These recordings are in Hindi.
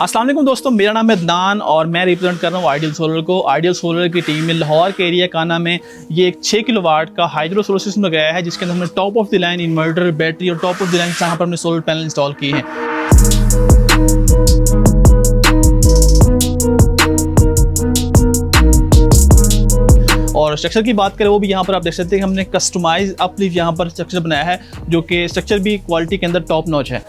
अस्सलाम वालेकुम दोस्तों, मेरा नाम है अदनान और मैं रिप्रेजेंट कर रहा हूँ आइडियल सोलर को। आइडियल सोलर की टीम में लाहौर के एरिया काना में ये एक 6 किलोवाट का हाइड्रो सोलर सिस्टम लगाया है, जिसके अंदर हमने top of the line inverter, battery और टॉप ऑफ द लाइन यहाँ पर हमने सोलर पैनल इंस्टॉल किए हैं। और स्ट्रक्चर की बात करें वो भी यहाँ पर आप देख सकते हैं कि हमने कस्टमाइज अपलिफ्ट यहाँ पर स्ट्रक्चर बनाया है, जो कि स्ट्रक्चर भी क्वालिटी के अंदर टॉप नॉच है।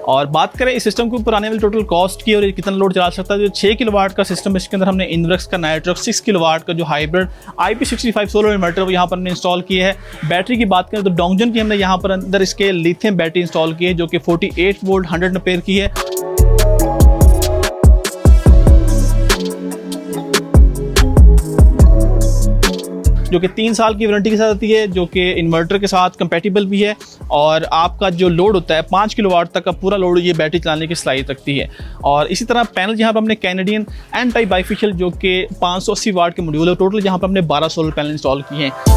और बात करें इस सिस्टम के ऊपर आने वाली टोटल कॉस्ट की और ये कितना लोड चला सकता है, जो 6 किलोवाट का सिस्टम है, इसके अंदर हमने इनवर्क्स का नाइट्रॉक्स 6 किलोवाट का जो हाइब्रिड IP65 सोलर इन्वर्टर वो यहाँ पर हमने इंस्टॉल किया है। बैटरी की बात करें तो डोंगजन की हमने यहाँ पर अंदर इसके लिथियम बैटरी इंस्टॉल की है, जो कि 48 वोल्ट 100 एम्पीयर की है। जो कि 3 साल की वारंटी के साथ आती है, जो कि इन्वर्टर के साथ कंपैटिबल भी है। और आपका जो लोड होता है 5 किलोवाट तक का पूरा लोड ये बैटरी चलाने की सलाहियत रखती है। और इसी तरह पैनल यहाँ पर हमने कैनेडियन एंटी बाइफेशियल जो कि 580 वाट के मॉड्यूल है, टोटल यहाँ पर हमने 12 सोलर पैनल इंस्टॉल किए हैं।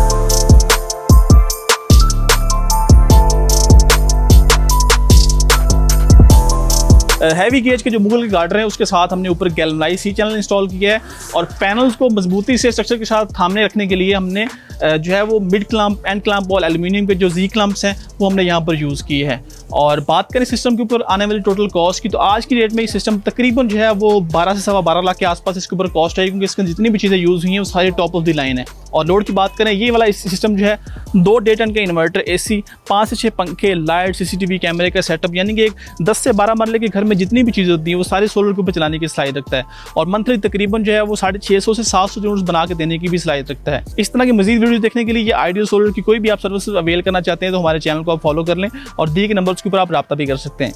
हैवी गेज के जो मुगल के गार्डर हैं उसके साथ हमने ऊपर गैल्वनाइज सी चैनल इंस्टॉल किया है। और पैनल्स को मजबूती से स्ट्रक्चर के साथ थामने रखने के लिए हमने जो है वो मिड क्लैंप एंड क्लैंप और एल्यूमिनियम के जो जी क्लैंप्स हैं वो हमने यहाँ पर यूज़ किए हैं। और बात करें सिस्टम के ऊपर आने वाली टोटल कॉस्ट की, तो आज की डेट में ये सिस्टम तकरीबन जो है वो 12 से 12.25 लाख के आसपास इसके ऊपर कॉस्ट है, क्योंकि इसके जितनी भी चीज़ें यूज़ हुई हैं वो सारी टॉप ऑफ द लाइन है। और लोड की बात करें, ये वाला इस सिस्टम जो है 2 डेटन के इन्वर्टर, AC, 5 से 6 पंखे, लाइट, CCTV कैमरे का सेटअप, यानी कि एक 10 से 12 मरले के घर में जितनी भी चीज़ें होती हैं वो सारे सोलर के ऊपर चलाने की सलाहियत रखता है। और मंथली तकरीबन जो है वो 650 से 700 यूनिट्स बना के देने की भी सलाहियत रखता है। इस तरह की मजीद वीडियो देखने के लिए ये आइडियल सोलर की कोई भी आप सर्विस अवेल करना चाहते हैं तो हमारे चैनल को आप फॉलो कर लें और दिए गए नंबर्स के ऊपर आप रब्ता भी कर सकते हैं।